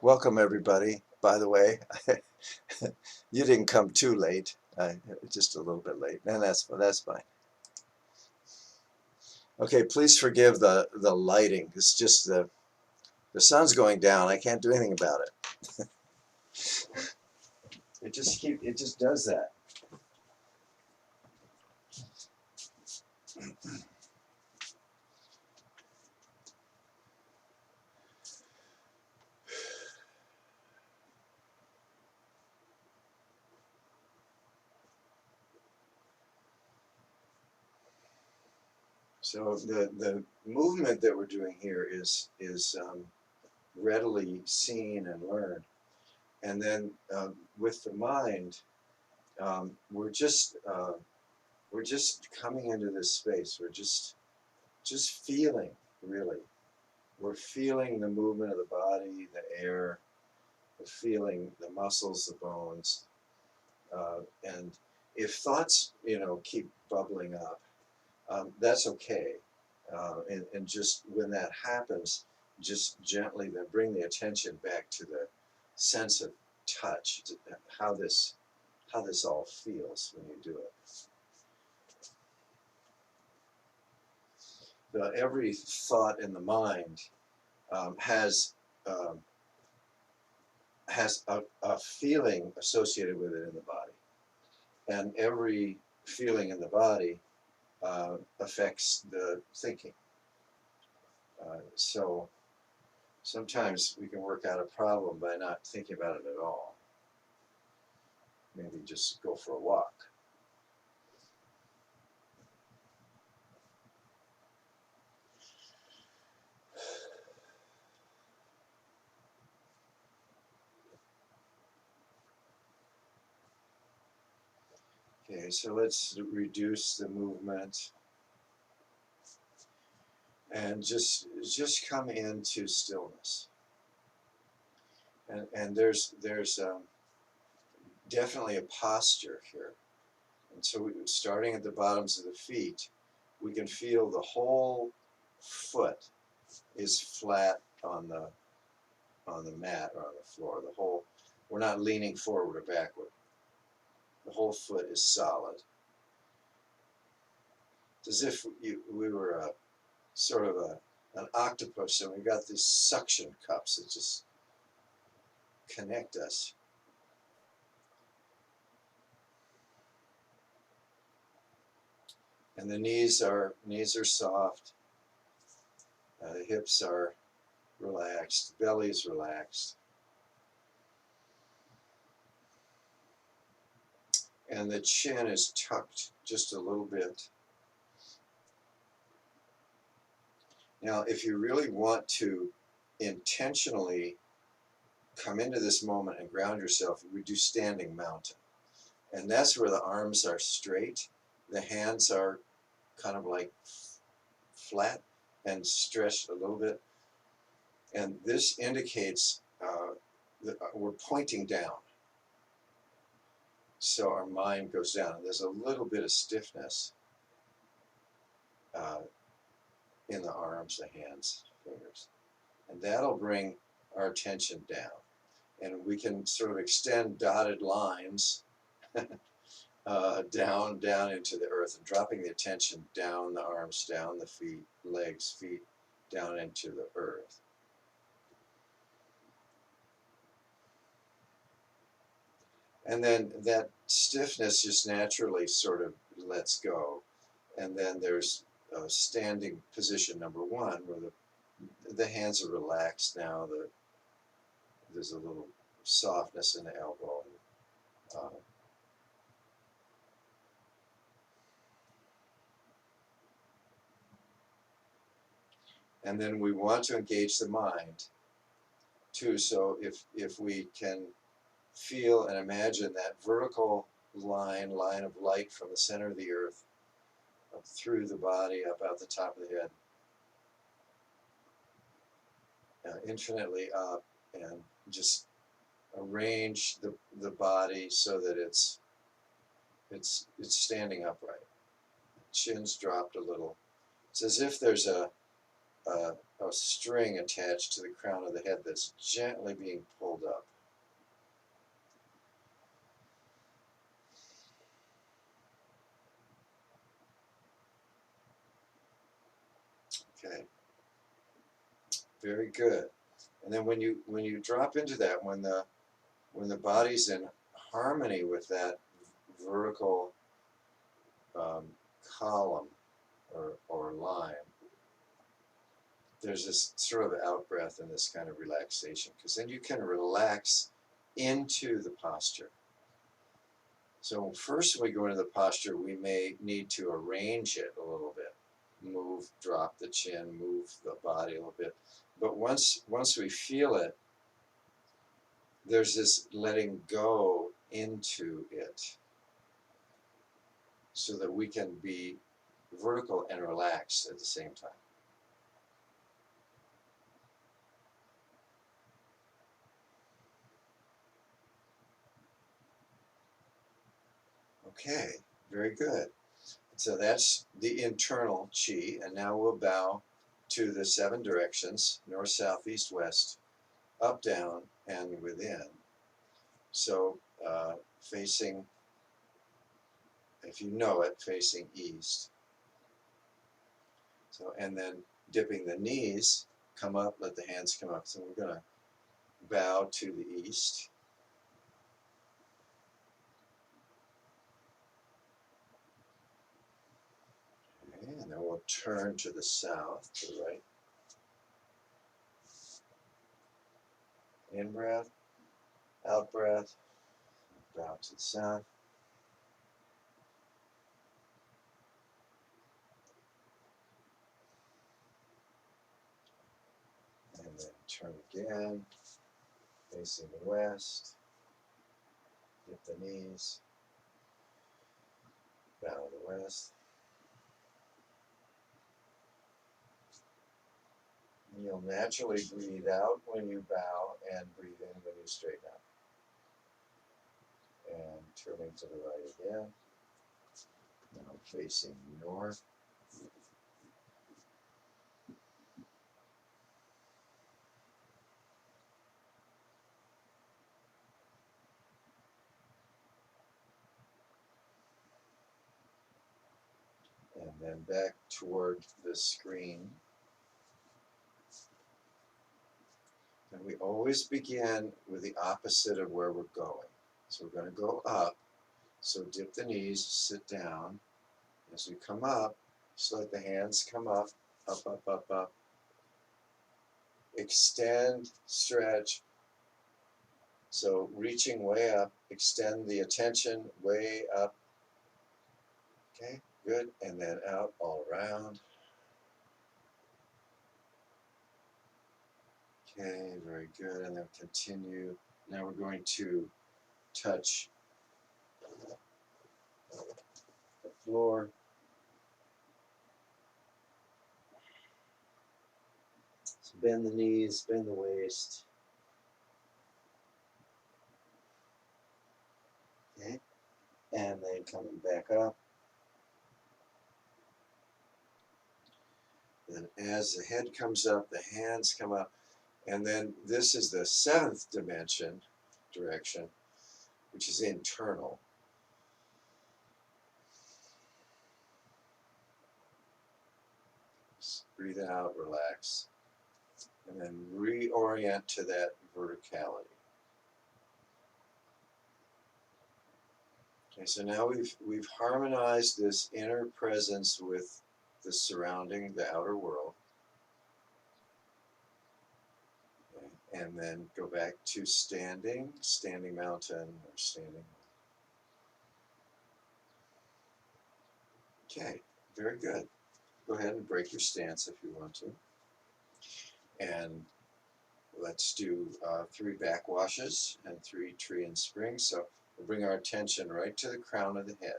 Welcome everybody. By the way, you didn't come too late. Just a little bit late, and that's fine. Okay, please forgive the lighting. It's just the sun's going down. I can't do anything about it. It just does that. So the movement that we're doing here is readily seen and learned, and then with the mind, we're just coming into this space. We're just feeling, really. We're feeling the movement of the body, the air, we're feeling the muscles, the bones, and if thoughts, keep bubbling up, that's okay. And just when that happens, just gently then bring the attention back to the sense of touch, how this all feels when you do it. Every thought in the mind um, has um, has a feeling associated with it in the body, and every feeling in the body affects the thinking. So sometimes we can work out a problem by not thinking about it at all. Maybe just go for a walk. Okay, so let's reduce the movement and just come into stillness. And there's definitely a posture here. And so starting at the bottoms of the feet, we can feel the whole foot is flat on the mat or on the floor. We're not leaning forward or backward. The whole foot is solid. It's as if we were sort of an octopus, and we got these suction cups that just connect us. And the knees are soft. The hips are relaxed. The belly is relaxed. And the chin is tucked just a little bit. Now, if you really want to intentionally come into this moment and ground yourself, we do standing mountain. And that's where the arms are straight, the hands are kind of like flat and stretched a little bit. And this indicates that we're pointing down. So our mind goes down. And there's a little bit of stiffness uh, in the arms, the hands, fingers. And that'll bring our attention down. And we can sort of extend dotted lines down into the earth, and dropping the attention down the arms, down the feet, legs, feet, down into the earth. And then that stiffness just naturally sort of lets go. And then there's standing position number one, where the hands are relaxed now. There's a little softness in the elbow. Uh, and then we want to engage the mind too. So if we can feel and imagine that vertical line of light from the center of the earth up through the body, up out the top of the head, infinitely up, and just arrange the body so that it's standing upright. Chin's dropped a little. It's as if there's a a string attached to the crown of the head that's gently being pulled up. Okay, very good. And then when you drop into that, when the body's in harmony with that vertical column or line, there's this sort of out breath and this kind of relaxation, because then you can relax into the posture. So first when we go into the posture, we may need to arrange it a little bit. Move, drop the chin, move the body a little bit. But once we feel it, there's this letting go into it so that we can be vertical and relaxed at the same time. Okay, very good. So that's the internal chi, and now we'll bow to the 7 directions: north, south, east, west, up, down, and within. So facing, if you know it, facing east. So, and then dipping the knees, come up, let the hands come up. So we're going to bow to the east. Okay, and then we'll turn to the south, to the right. In breath, out breath, bow to the south. And then turn again, facing the west. Dip the knees, bow to the west. And you'll naturally breathe out when you bow and breathe in when you straighten up. And turning to the right again. Now facing north. And then back toward the screen. And we always begin with the opposite of where we're going. So we're going to go up. So dip the knees, sit down. As we come up, just let the hands come up, up, up, up, up. Extend, stretch. So reaching way up, extend the attention way up. Okay, good. And then out all around. Okay, very good. And then continue. Now we're going to touch the floor. So bend the knees, bend the waist. Okay, and then coming back up. And as the head comes up, the hands come up. And then this is the 7th dimension, direction, which is internal. Just breathe out, relax, and then reorient to that verticality. Okay, so now we've harmonized this inner presence with the surrounding, the outer world. Okay, and then go back to standing mountain or standing. Okay, very good. Go ahead and break your stance if you want to. And let's do 3 back washes and 3 tree and spring. So we'll bring our attention right to the crown of the head.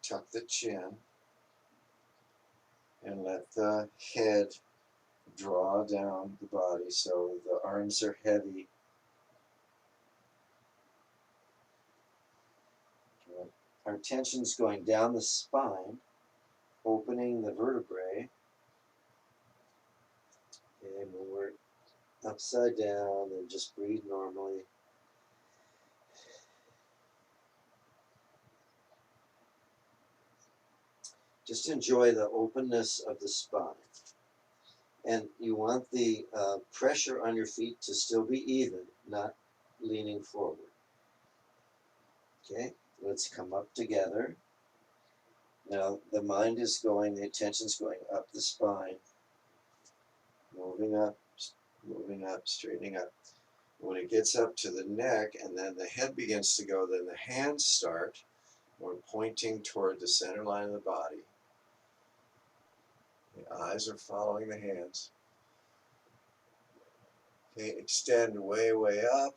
Tuck the chin and let the head draw down the body so the arms are heavy. Our attention's going down the spine, opening the vertebrae. Okay, when we're upside down, then just breathe normally. Just enjoy the openness of the spine. And you want the pressure on your feet to still be even, not leaning forward. Okay, let's come up together. Now the mind is going, the attention's going up the spine, moving up, straightening up. When it gets up to the neck and then the head begins to go, then the hands start. We're pointing toward the center line of the body. The eyes are following the hands. Okay, extend way, way up.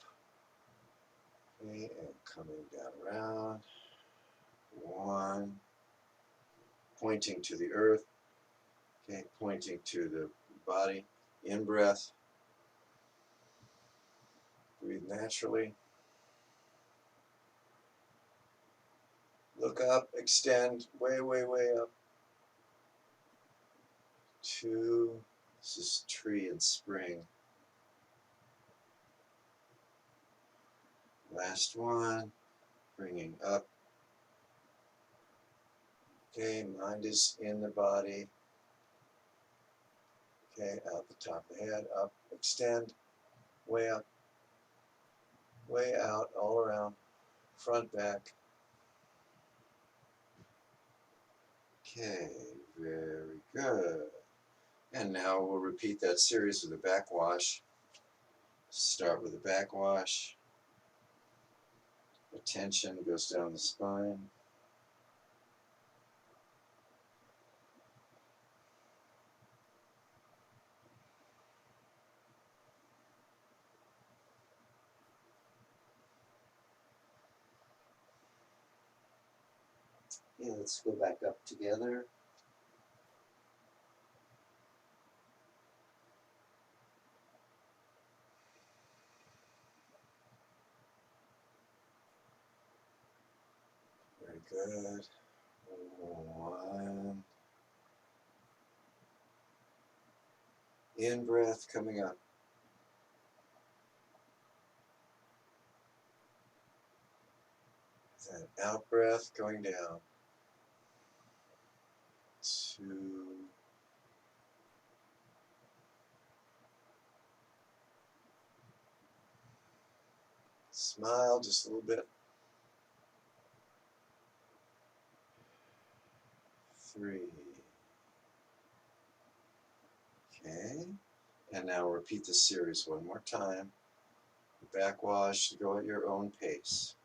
Okay, and coming down around. One. Pointing to the earth. Okay, pointing to the body. In breath. Breathe naturally. Look up, extend, way, way, way up. Two. This is tree in spring. Last one. Bringing up. Okay, mind is in the body. Okay, out the top of the head, up, extend, way up, way out, all around, front, back. Okay, very good. And now we'll repeat that series with a backwash. Start with a backwash. Attention goes down the spine. Okay, let's go back up together. Very good. One. In breath coming up. Then out breath going down. Two. Smile just a little bit. Three. Okay. And now repeat the series one more time. Backwash, go at your own pace.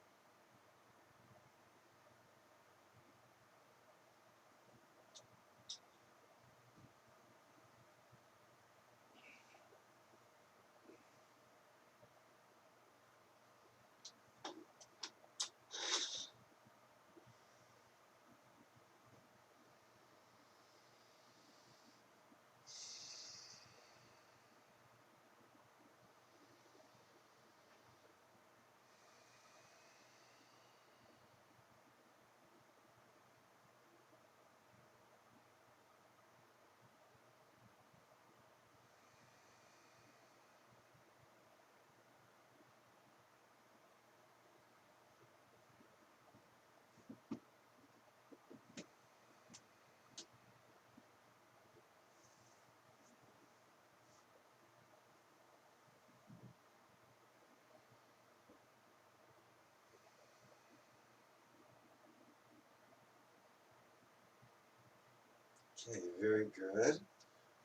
Okay, very good.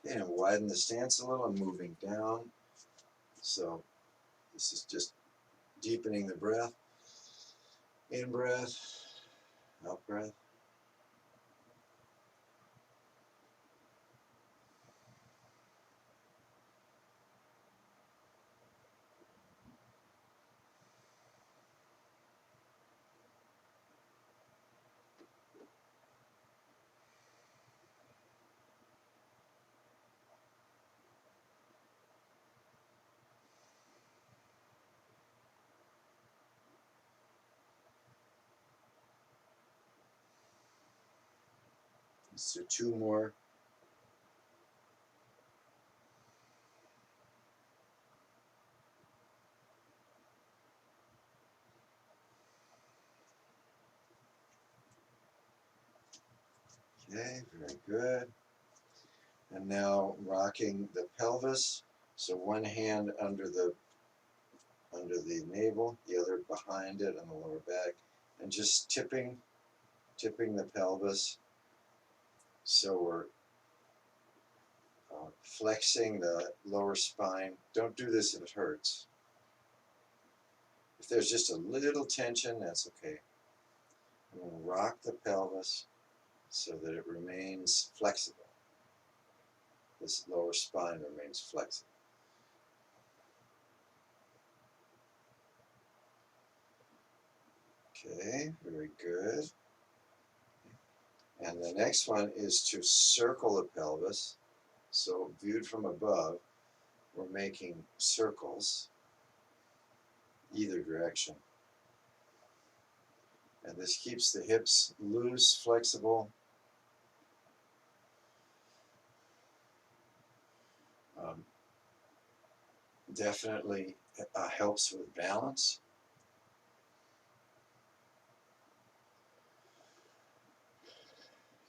Okay, and widen the stance a little. I'm moving down. So this is just deepening the breath. In breath, out breath. So two more. Okay, very good. And now rocking the pelvis. So one hand under the navel, the other behind it on the lower back, and just tipping the pelvis. So we're flexing the lower spine. Don't do this if it hurts. If there's just a little tension, that's okay. I'm going to rock the pelvis so that it remains flexible. This lower spine remains flexible. Okay, very good. And the next one is to circle the pelvis. So viewed from above, we're making circles either direction. And this keeps the hips loose, flexible. Definitely helps with balance.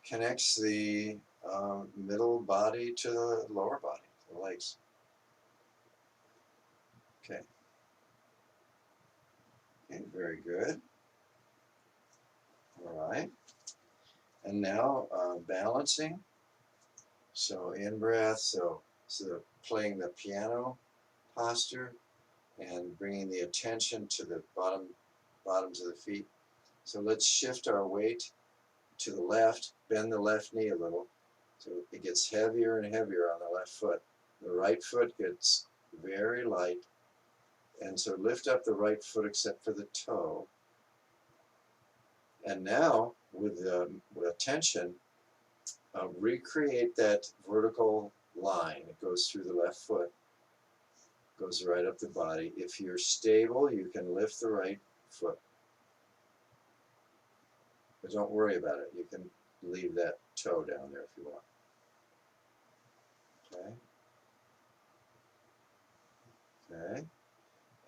Connects the middle body to the lower body, the legs. Okay. Okay, very good. All right. And now balancing. So in breath, so playing the piano posture and bringing the attention to the bottoms of the feet. So let's shift our weight to the left, bend the left knee a little, so it gets heavier and heavier on the left foot. The right foot gets very light, and so lift up the right foot except for the toe. And now, with attention, recreate that vertical line. It goes through the left foot, goes right up the body. If you're stable, you can lift the right foot. But don't worry about it. You can leave that toe down there if you want. Okay. Okay.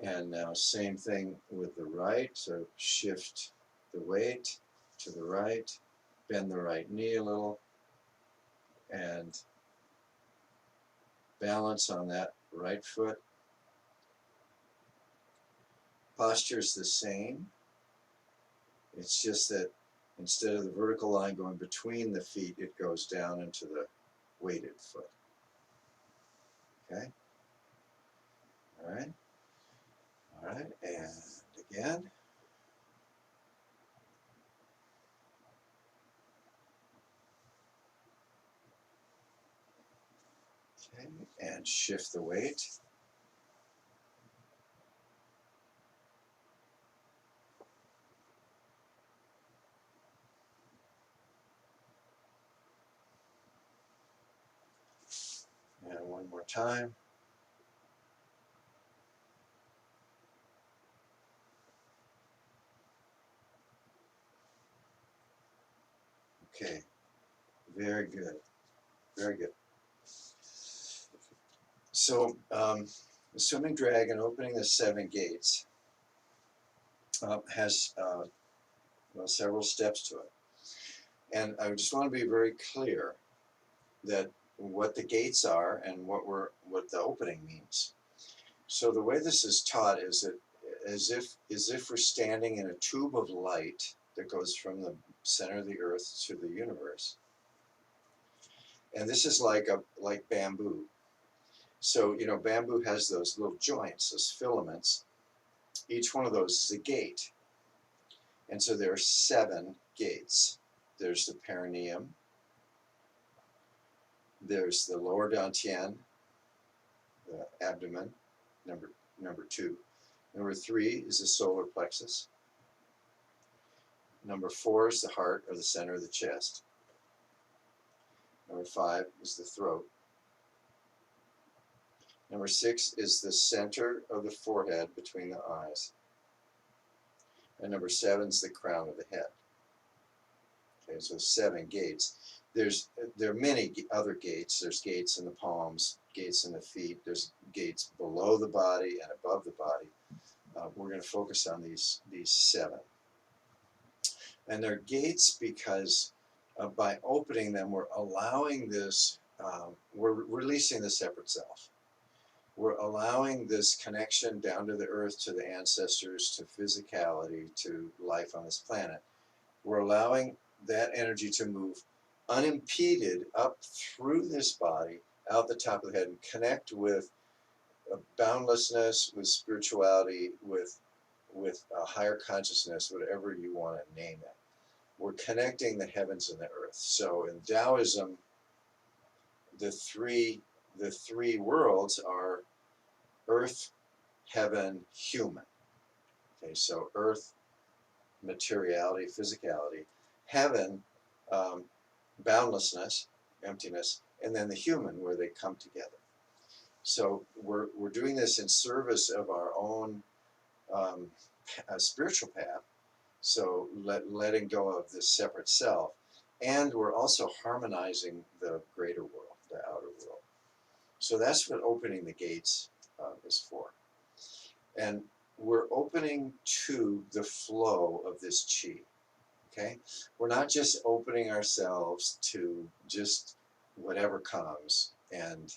And now same thing with the right. So shift the weight to the right, bend the right knee a little, and balance on that right foot. Posture is the same. It's just that instead of the vertical line going between the feet, it goes down into the weighted foot. Okay? All right? All right, and again. Okay, and shift the weight. And one more time. Okay, very good, very good. So, the swimming dragon opening the 7 gates has well, several steps to it. And I just want to be very clear that what the gates are and what the opening means. So the way this is taught is that as if we're standing in a tube of light that goes from the center of the earth to the universe. And this is like bamboo. So, you know, bamboo has those little joints, those filaments. Each one of those is a gate. And so there are 7 gates. There's the perineum. There's the lower dantian, the abdomen, number 2. Number 3 is the solar plexus. Number 4 is the heart, or the center of the chest. Number 5 is the throat. Number 6 is the center of the forehead between the eyes. And number 7 is the crown of the head. Okay, so 7 gates. There are many other gates. There's gates in the palms, gates in the feet. There's gates below the body and above the body. We're going to focus on these 7. And they're gates because by opening them, we're allowing this, we're releasing the separate self. We're allowing this connection down to the earth, to the ancestors, to physicality, to life on this planet. We're allowing that energy to move unimpeded up through this body, out the top of the head, and connect with boundlessness, with spirituality, with a higher consciousness, whatever you want to name it. We're connecting the heavens and the earth. So in Taoism, the three worlds are earth, heaven, human. Okay, so earth, materiality, physicality, heaven, um, boundlessness, emptiness, and then the human, where they come together. So we're doing this in service of our own spiritual path. So letting go of this separate self, and we're also harmonizing the greater world, the outer world. So that's what opening the gates is for. And we're opening to the flow of this chi. Okay, we're not just opening ourselves to just whatever comes and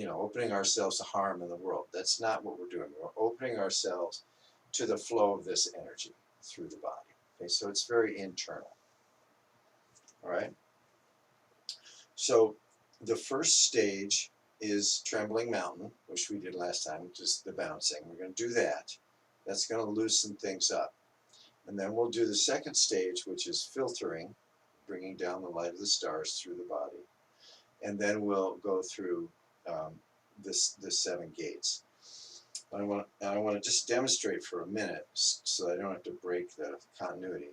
opening ourselves to harm in the world. That's not what we're doing. We're opening ourselves to the flow of this energy through the body. Okay, so it's very internal. All right. So the first stage is Trembling Mountain, which we did last time, which is the bouncing. We're going to do that. That's going to loosen things up. And then we'll do the second stage, which is filtering, bringing down the light of the stars through the body. And then we'll go through the 7 gates. I want to just demonstrate for a minute so that I don't have to break the continuity.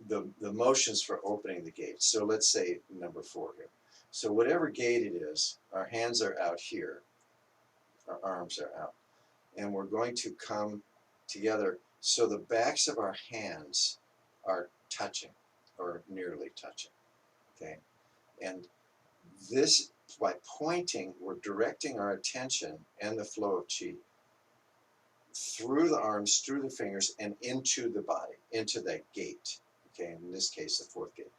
The motions for opening the gates. So let's say number 4 here. So whatever gate it is, our hands are out here, our arms are out, and we're going to come together so the backs of our hands are touching or nearly touching. Okay, and this, by pointing, we're directing our attention and the flow of chi through the arms, through the fingers, and into the body, into that gate. Okay, in this case, the 4th gate.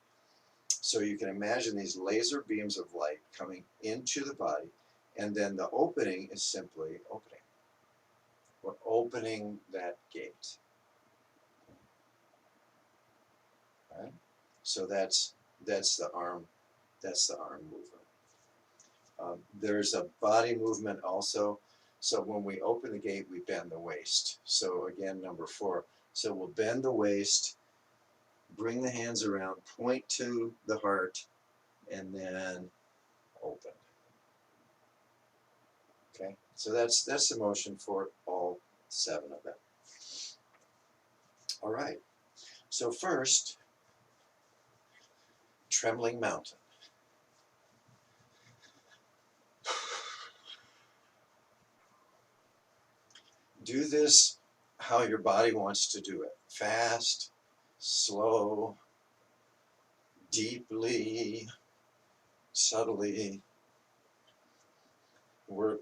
So you can imagine these laser beams of light coming into the body, and then the opening is simply opening. We're opening that gate. Right? So that's the arm movement. There's a body movement also. So when we open the gate, we bend the waist. So again, number 4. So we'll bend the waist, bring the hands around, point to the heart, and then open. Okay, so that's the motion for all 7 of them. All right, so first, Trembling Mountain. Do this how your body wants to do it. Fast, slow, deeply, subtly. We're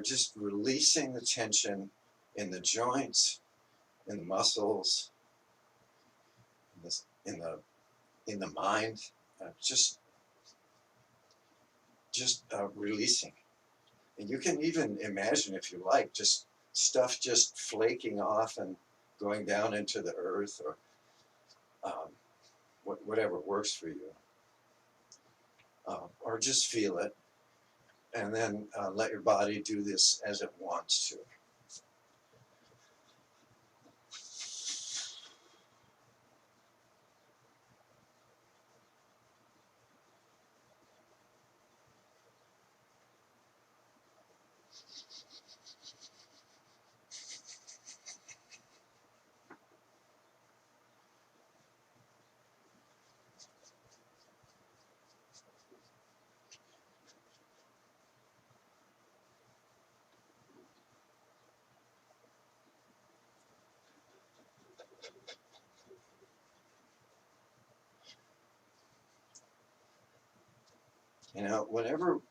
just releasing the tension in the joints, in the muscles, in the mind. Just releasing. And you can even imagine, if you like, just stuff just flaking off and going down into the earth, or whatever works for you. Or just feel it, and then let your body do this as it wants to.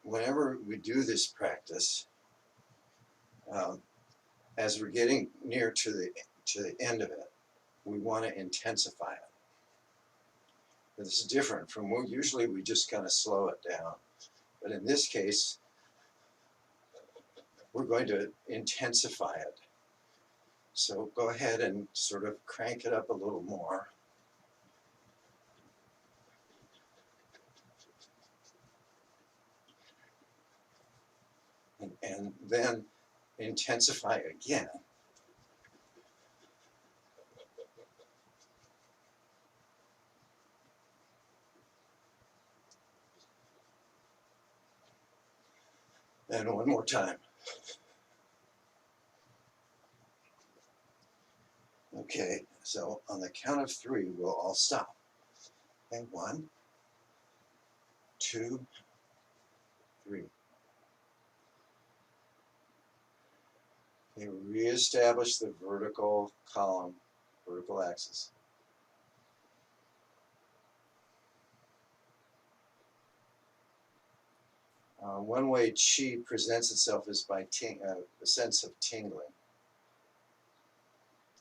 Whenever we do this practice, as we're getting near to the end of it, we want to intensify it. This is different from usually we just kind of slow it down. But in this case, we're going to intensify it. So go ahead and sort of crank it up a little more. And then intensify again. And one more time. Okay, so on the count of 3, we'll all stop. Okay, 1, 2, 3. Okay, reestablish the vertical column, vertical axis. One way Qi presents itself is by a sense of tingling.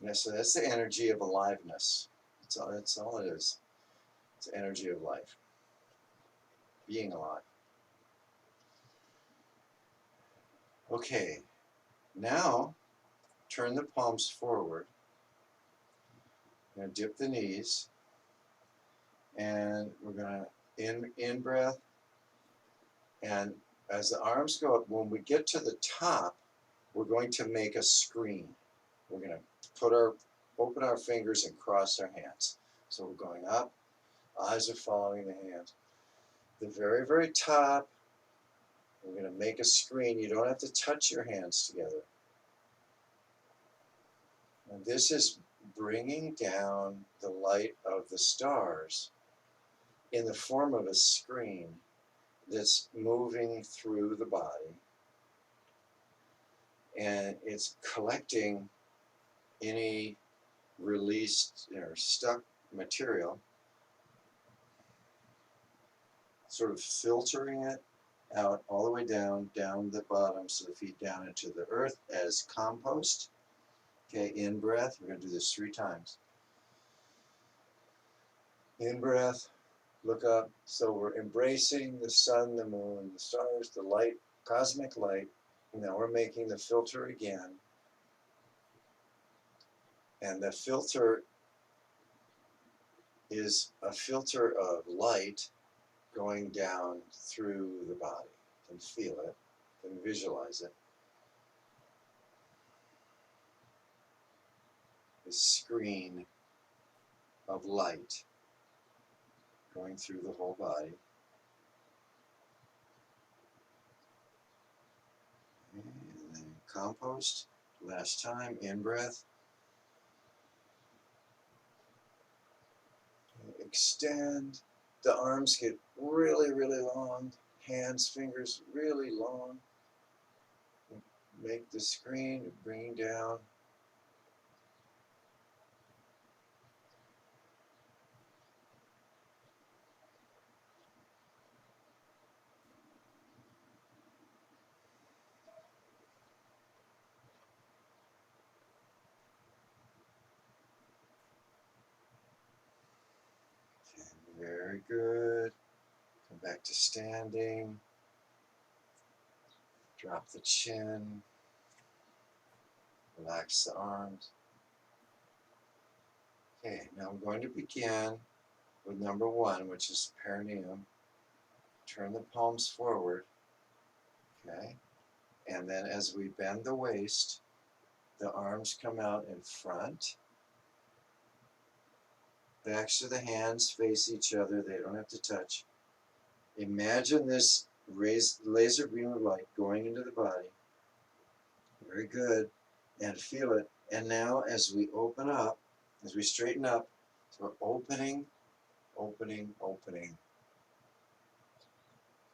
Yeah, so that's the energy of aliveness. That's all it is. It's the energy of life, being alive. Okay, now turn the palms forward. We're going to dip the knees, and we're going to in breath. And as the arms go up, when we get to the top, we're going to make a screen. We're going to open our fingers and cross our hands. So we're going up, eyes are following the hands. The very, very top, we're going to make a screen. You don't have to touch your hands together. And this is bringing down the light of the stars in the form of a screen that's moving through the body. And it's collecting any released or stuck material, sort of filtering it out all the way down the bottoms of the feet down into the earth as compost. Okay, in breath, we're going to do this 3 times. In breath, look up. So we're embracing the sun, the moon, the stars, the light, cosmic light. And now we're making the filter again. And the filter is a filter of light going down through the body. You can feel it, you can visualize it. This screen of light going through the whole body. And then compost, last time, in breath. Extend. The arms get really, really long. Hands, fingers really long. Make the screen, bring down. Very good. Come back to standing. Drop the chin. Relax the arms. Okay, now I'm going to begin with number 1, which is perineum. Turn the palms forward. Okay, and then as we bend the waist, the arms come out in front. Backs of the hands face each other. They don't have to touch. Imagine this laser beam of light going into the body. Very good. And feel it. And now as we open up, as we straighten up, so we're opening, opening, opening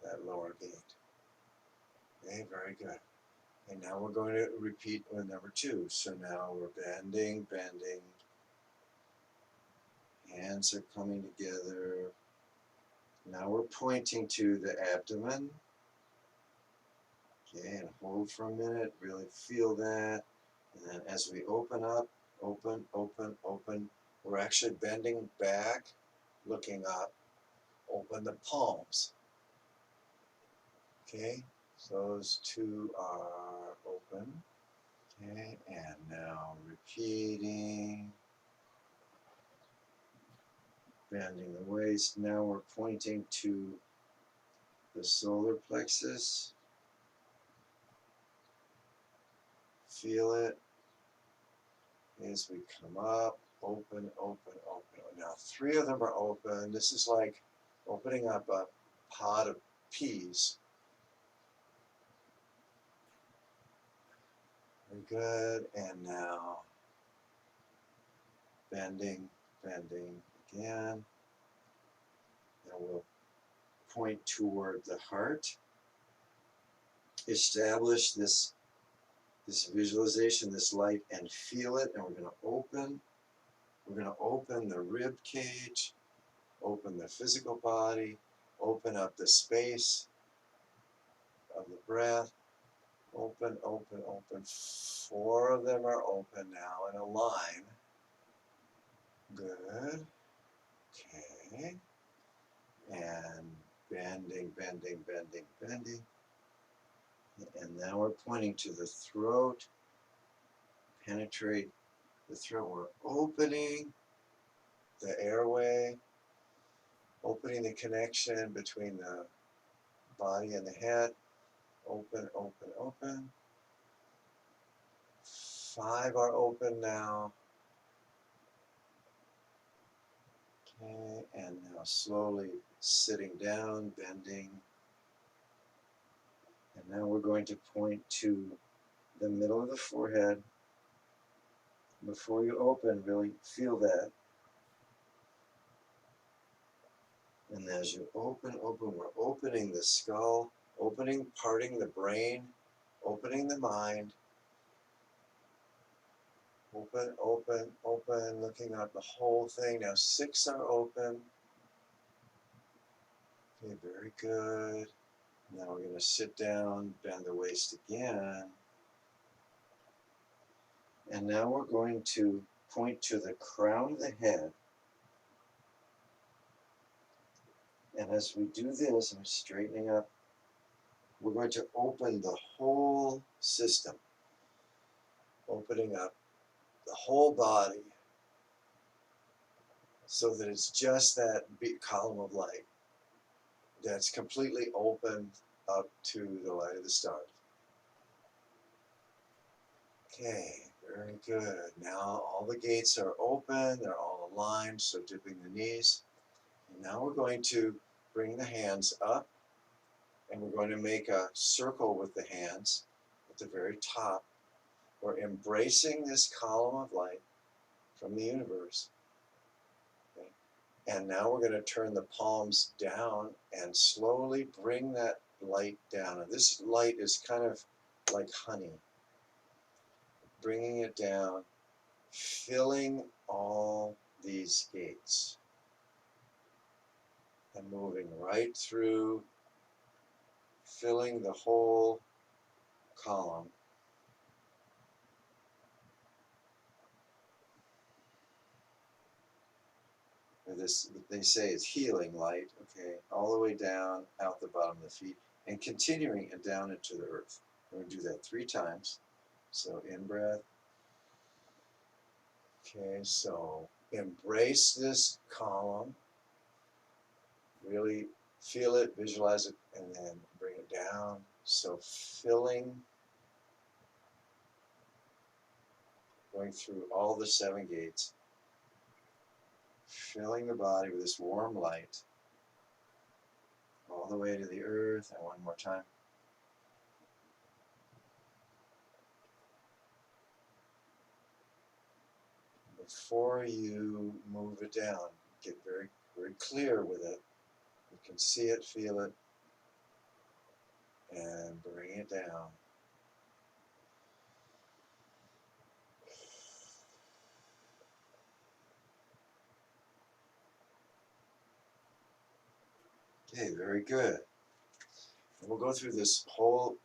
that lower gate. Okay, very good. And now we're going to repeat with number 2. So now we're bending, bending. Hands are coming together. Now we're pointing to the abdomen. Okay, and hold for a minute, really feel that. And then as we open up, open, open, open, we're actually bending back looking up, open the palms. Okay, so those two are open. Okay, and now repeating, bending the waist. Now we're pointing to the solar plexus. Feel it as we come up, open, open, open. Now 3 of them are open. This is like opening up a pot of peas. Very good. And now bending, bending again. Now we'll point toward the heart. Establish this visualization, this light, and feel it. And we're going to open. We're going to open the rib cage, open the physical body, open up the space of the breath. Open, open, open. 4 of them are open now in a line. Good. Okay. And bending, bending, bending, bending. And now we're pointing to the throat. Penetrate the throat. We're opening the airway, opening the connection between the body and the head. Open, open, open. 5 are open now. Okay, and now slowly sitting down, bending. And now we're going to point to the middle of the forehead. Before you open, really feel that. And as you open, open, we're opening the skull, opening, parting the brain, opening the mind. Open, open, open, looking at the whole thing. Now 6 are open. Okay, very good. Now we're going to sit down, bend the waist again. And now we're going to point to the crown of the head. And as we do this, I'm straightening up, we're going to open the whole system, opening up the whole body so that it's just that big column of light that's completely open up to the light of the stars. Okay, very good. Now all the gates are open, they're all aligned, so dipping the knees. And now we're going to bring the hands up, and we're going to make a circle with the hands at the very top. We're embracing this column of light from the universe. Okay? And now we're going to turn the palms down and slowly bring that light down. And this light is kind of like honey. Bringing it down, filling all these gates, and moving right through, filling the whole column. This, they say, is healing light, okay, all the way down, out the bottom of the feet, and continuing and down into the earth. We're going to do that 3 times. So in breath. Okay, so embrace this column. Really feel it, visualize it, and then bring it down. So filling, going through all the 7 gates, filling the body with this warm light, all the way to the earth. And one more time. Before you move it down, get very, very clear with it. You can see it, feel it, and bring it down. Okay, very good. And we'll go through this whole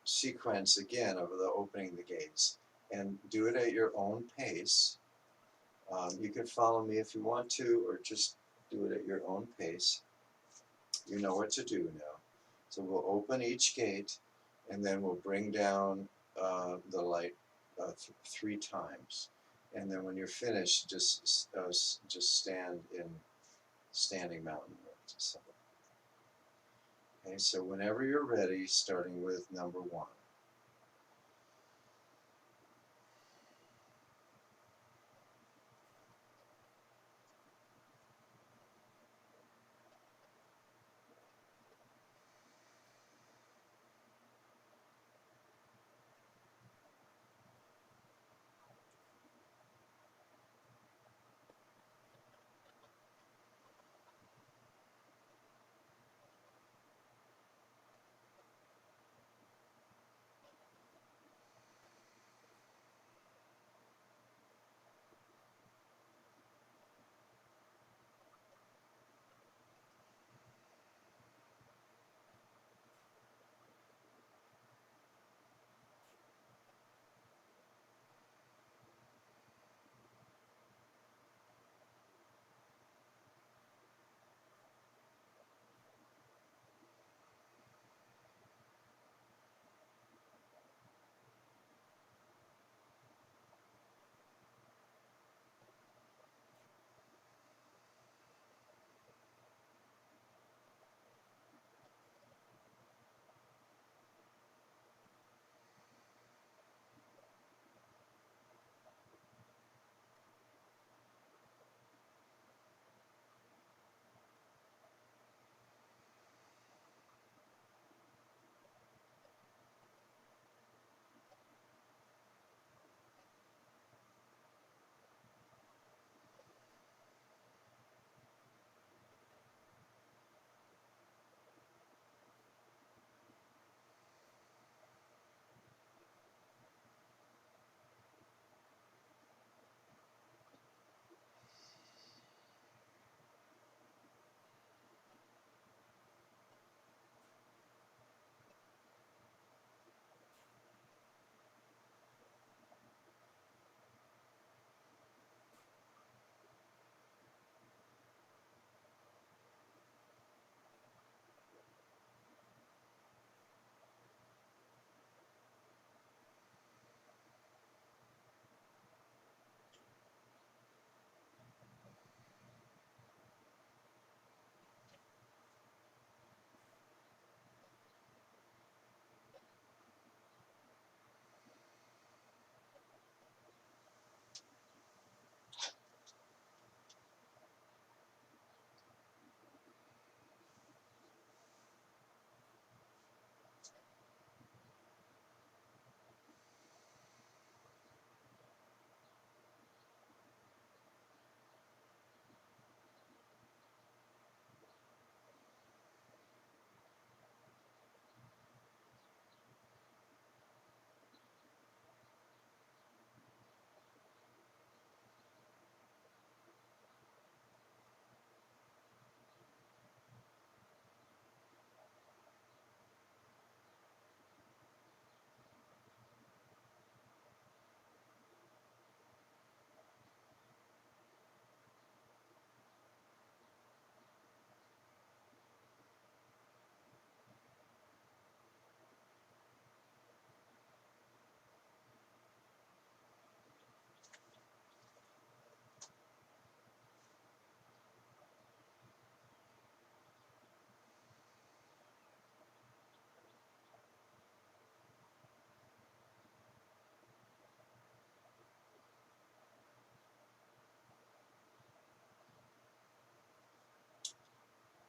sequence again of the opening the gates, and do it at your own pace. You can follow me if you want to, or just Do it at your own pace. You know what to do now. So we'll open each gate, and then we'll bring down the light 3 times. And then when you're finished, just stand in standing mountain pose. Okay, so whenever you're ready, starting with number 1.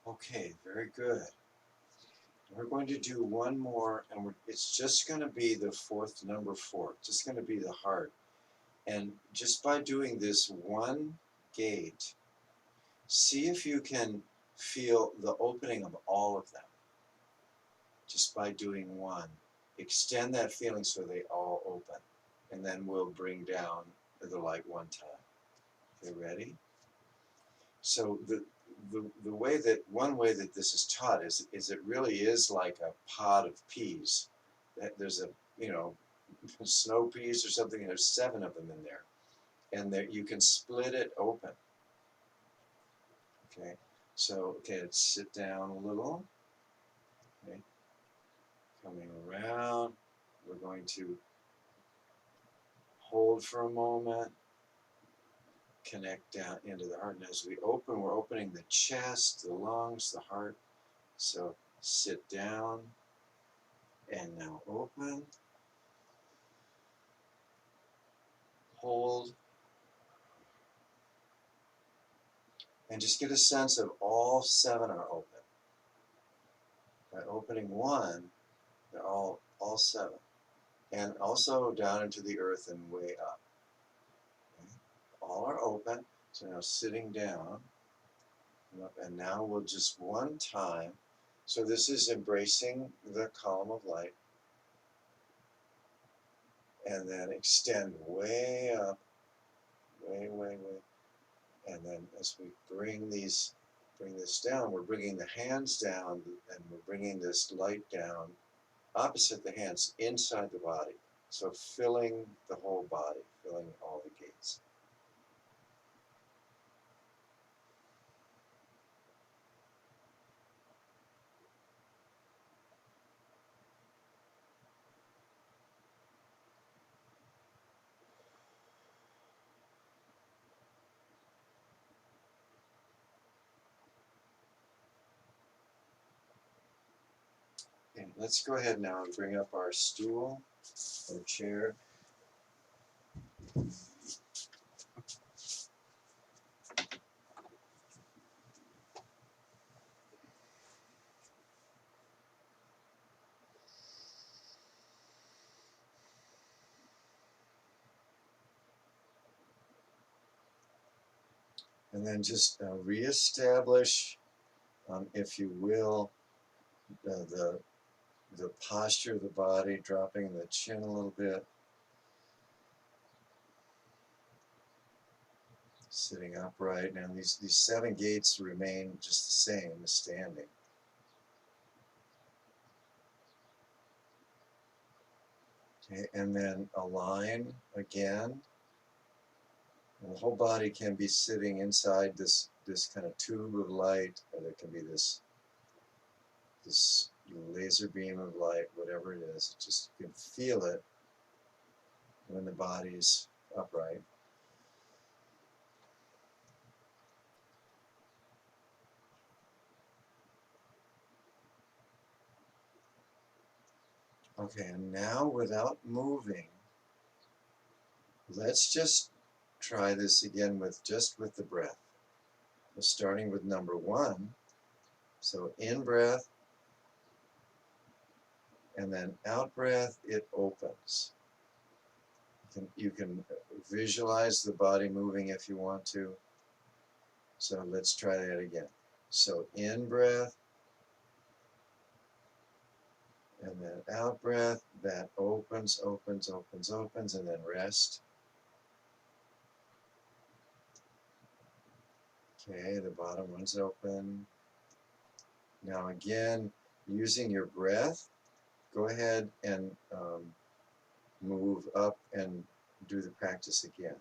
Okay, very good. We're going to do one more, and it's just going to be the fourth, number 4. Just going to be the heart. And just by doing this one gate, see if you can feel the opening of all of them. Just by doing one. Extend that feeling so they all open. And then we'll bring down the light one time. Okay, ready? So the way that, one way that this is taught is it really is like a pod of peas. There's a, snow peas or something, and there's 7 of them in there. And there, you can split it open. Okay, so, okay, let's sit down a little. Okay, coming around. We're going to hold for a moment, connect down into the heart. And as we open, we're opening the chest, the lungs, the heart. So sit down and now open, hold, and just get a sense of all 7 are open. By opening 1, they're all 7. And also down into the earth and way up. Okay? All are open. So now sitting down, and now we'll just one time. So this is embracing the column of light, and then extend way up, way, way, way. And then as we bring this down, we're bringing the hands down, and we're bringing this light down opposite the hands inside the body. So filling the whole body, filling all the gates. Okay, let's go ahead now and bring up our stool or chair. And then just reestablish, if you will, the posture of the body, dropping the chin a little bit, sitting upright. Now these 7 gates remain just the same as standing. Okay, and then align again. And the whole body can be sitting inside this kind of tube of light, or there can be this laser beam of light, whatever it is. Just you can feel it when the body's upright. Okay, and now without moving, let's just try this again with the breath. So starting with number 1. So in breath, and then out breath, it opens. You can visualize the body moving if you want to. So let's try that again. So in breath, and then out breath, that opens, opens, opens, opens, and then rest. Okay, the bottom one's open. Now again, using your breath, go ahead and move up and do the practice again.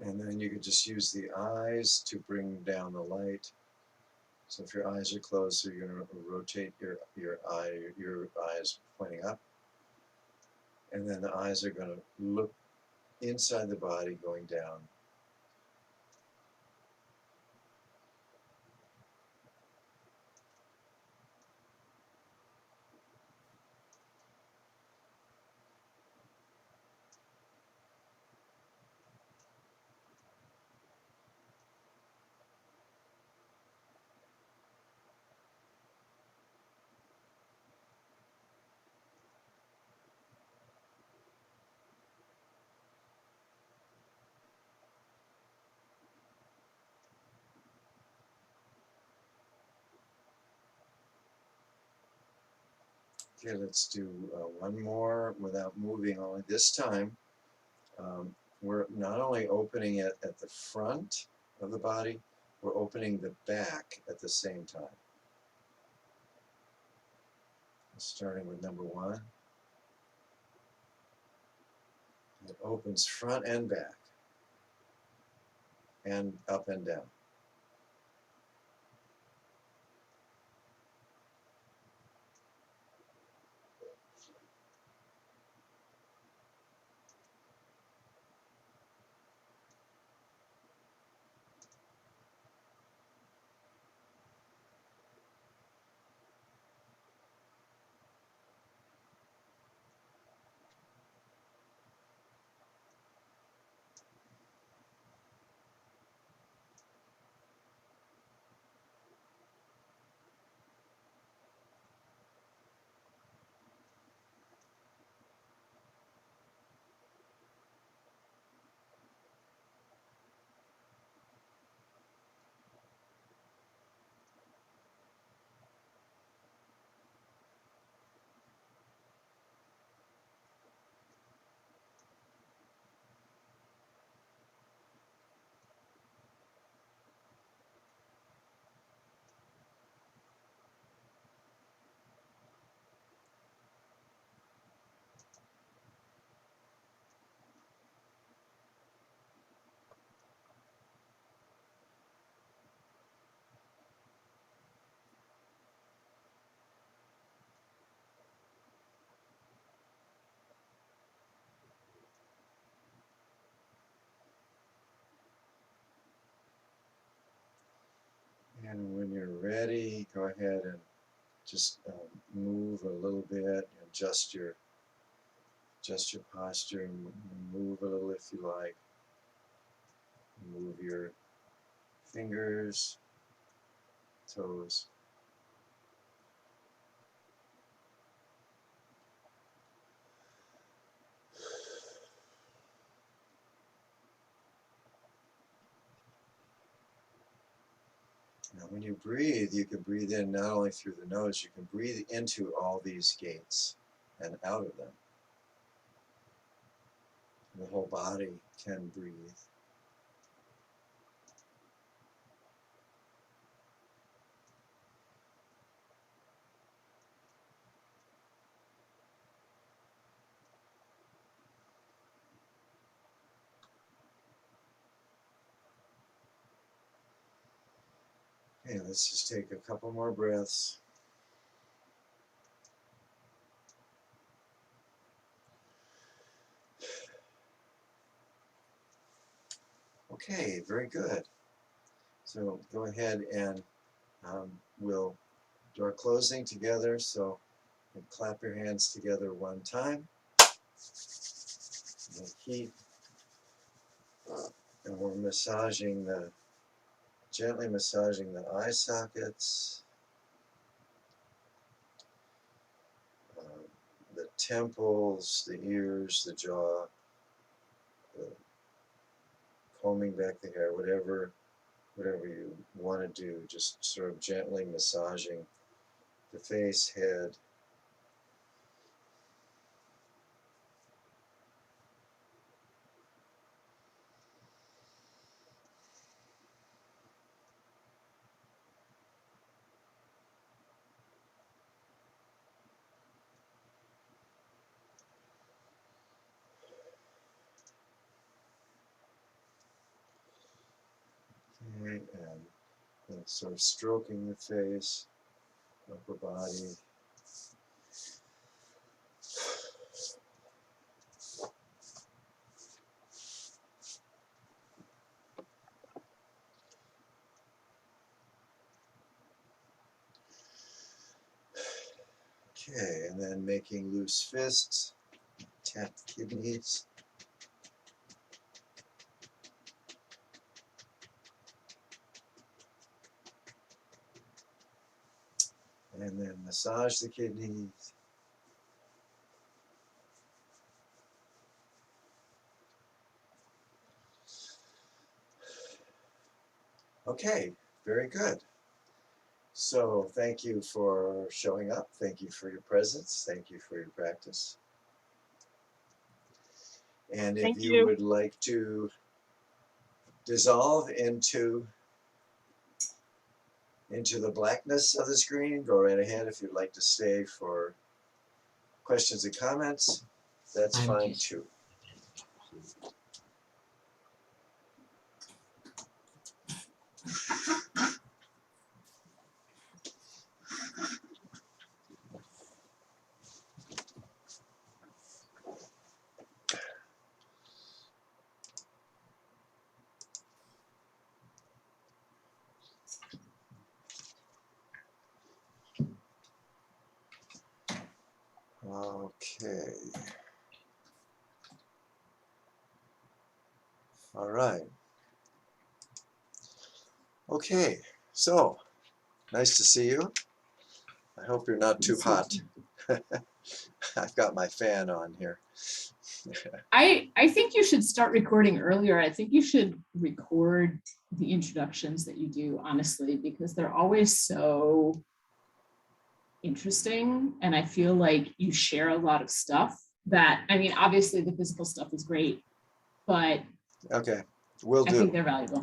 And then you can just use the eyes to bring down the light. So if your eyes are closed, so you're going to rotate your eyes pointing up. And then the eyes are going to look inside the body going down. Okay, let's do one more without moving. Only this time, we're not only opening it at the front of the body, we're opening the back at the same time. Starting with number one. It opens front and back, and up and down. And when you're ready, go ahead and just move a little bit, adjust your posture, move a little if you like. Move your fingers, toes. Now when you breathe, you can breathe in not only through the nose, you can breathe into all these gates and out of them. The whole body can breathe. Okay, let's just take a couple more breaths. Okay, very good. So go ahead and we'll do our closing together. So clap your hands together one time. And keep, and we're gently massaging the eye sockets, the temples, the ears, the jaw, the combing back the hair, whatever you want to do, just sort of gently massaging the face, head. Okay, and sort of stroking the face, upper body. Okay, and then making loose fists, tap the kidneys. And then massage the kidneys. Okay, very good. So thank you for showing up. Thank you for your presence. Thank you for your practice. And if Thank you you. would like to dissolve into the blackness of the screen, go right ahead. If you'd like to stay for questions and comments, that's fine too. Okay. All right. Okay, so nice to see you. I hope you're not too hot. I've got my fan on here. I think you should start recording earlier. I think you should record the introductions that you do, honestly, because they're always so interesting. And I feel like you share a lot of stuff that, I mean, obviously the physical stuff is great, but Okay, will I think do. they're valuable.